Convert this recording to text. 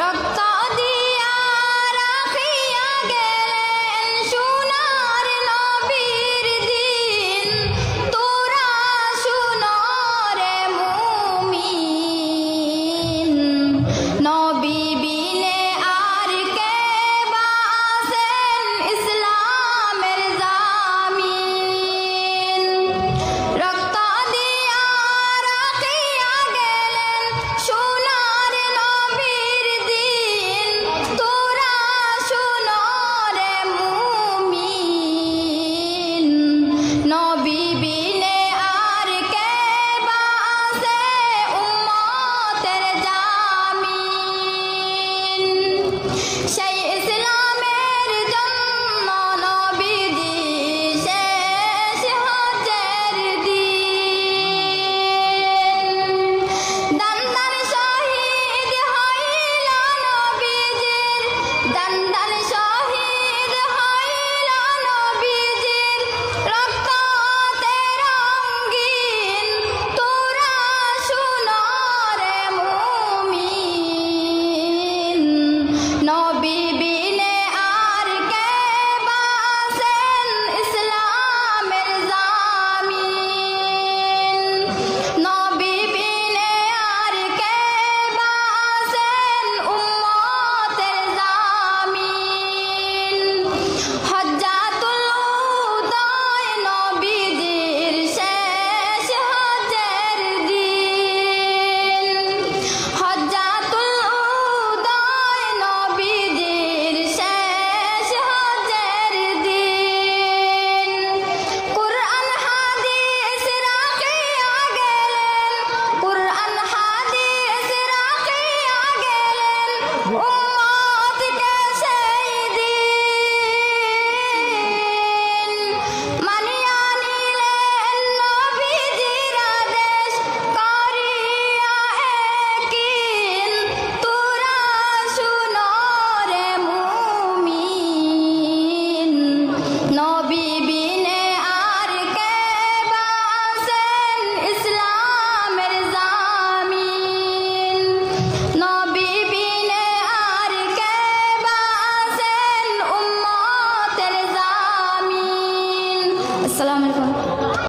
রক্ত দিয়া রাখিয়া গেলেন সোনার নবীর দিন, তোরা শুনো রে মুমিন। নবী বিনে আর কে বাসেন ইসলামের জামিন। রক্ত দিয়া রাখিয়া গেলেন সোনার নবীর দিন, তোরা শুনো রে মুমিন। নবী বিনে আর কে বাসে উম্মতের জামিন। সেই ইসলামের জন্য নবীজি শেষ হজের দিন। দান্দান শহীদ হইল নবীজির, দান্দান শহীদ হইল নবীজির, রক্তে রঙিন, তোরা শুনো রে মুমিন। নবী বিনে আর কে বাসেন ইসলামের জামিন। নবী বিনে আর কে বাসেন উম্মতের জামিন। হজ্জাতুল উদায় নবীজির শেষ হজের দিন। হজ্জাতুল উদায় নবীজির শেষ হজের দিন। কুরআন হাদিস রাখিয়া গেলেন, কুরআন হাদিস রাখিয়া গেলেন